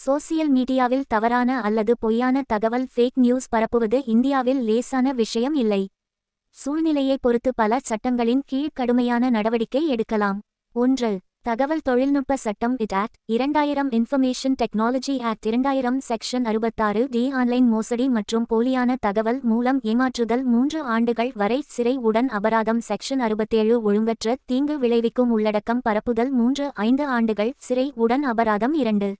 Social மீடியாவில் தவறான அல்லது பொய்யான தகவல் ஃபேக் நியூஸ் பரப்புவது இந்தியாவில் லேசான விஷயம் இல்லை. சூழ்நிலையை பொறுத்து பல சட்டங்களின் கீழ் கடுமையான நடவடிக்கை எடுக்கலாம். 1. தகவல் தொழில்நுட்ப சட்டம் act 2000, information technology act 2000 section 66D, online மோசடி மற்றும் போலியான தகவல் மூலம் ஏமாற்றுதல் 3 ஆண்டுகள் வரை சிறை உடன் அபராதம். செக்ஷன் 67 ஒழுங்கற்ற தீங்கு விளைவிக்கும் உள்ளடக்கம் பரப்புதல் 3-5 ஆண்டுகள் சிறை உடன் அபராதம். 2.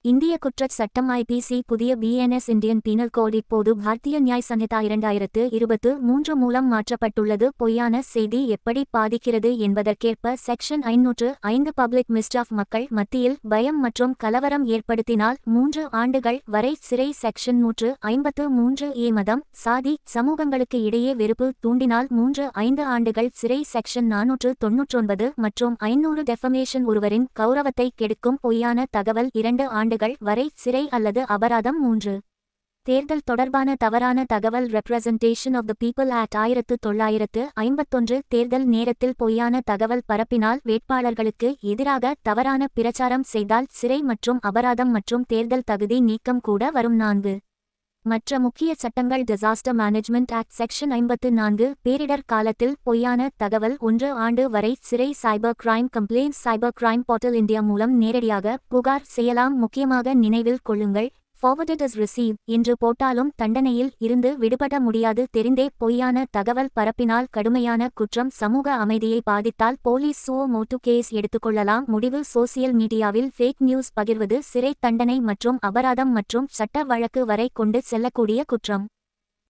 இந்திய குற்றச் சட்டம் IPC புதிய BNS இந்தியன் பீனல் கோட் இப்போது பாரதிய நியாய் சன்ஹிதா 2023 மூலம் மாற்றப்பட்டுள்ளது. பொய்யான செய்தி எப்படி பாதிக்கிறது என்பதற்கேற்ப செக்ஷன் 505 பப்ளிக் மிஸ்டாஃப் மக்கள் மத்தியில் பயம் மற்றும் கலவரம் ஏற்படுத்தினால் 3 ஆண்டுகள் வரை சிறை. செக்ஷன் 153A மதம் சாதி சமூகங்களுக்கு இடையே வெறுப்பு தூண்டினால் 3-5 ஆண்டுகள் சிறை. செக்ஷன் 499 மற்றும் 500 டெஃபமேஷன் ஒருவரின் கௌரவத்தை கெடுக்கும் பொய்யான தகவல் 2 ஆண்டுகள் வரை சிறை அல்லது அபராதம். 3. தேர்தல் தொடர்பான தவறான தகவல் representation of the people act 1951 தேர்தல் நேரத்தில் பொய்யான தகவல் பரப்பினால் வேட்பாளர்களுக்கு எதிராக தவறான பிரச்சாரம் செய்தால் சிறை மற்றும் அபராதம் மற்றும் தேர்தல் தகுதி நீக்கம் கூட வரும். 4. மற்ற முக்கிய சட்டங்கள் டிசாஸ்டர் மேனேஜ்மெண்ட் ஆக்ட் செக்ஷன் 54 பேரிடர் காலத்தில் பொய்யான தகவல் 1 ஆண்டு வரை சிறை. Cyber crime complaints cyber crime portal India மூலம் நேரடியாக புகார் செய்யலாம். முக்கியமாக நினைவில் கொள்ளுங்கள், forwarded as received என்று போட்டாலும் தண்டனையில் இருந்து விடுபட முடியாது. தெரிந்தே பொய்யான தகவல் பரப்பினால் கடுமையான குற்றம். சமூக அமைதியை பாதித்தால் போலீஸ் சுவோ மோட்டு கேஸ் எடுத்துக்கொள்ளலாம். முடிவு: சோசியல் மீடியாவில் ஃபேக் நியூஸ் பகிர்வது சிறை தண்டனை மற்றும் அபராதம் மற்றும் சட்ட வழக்கு வரை கொண்டு செல்லக்கூடிய குற்றம்.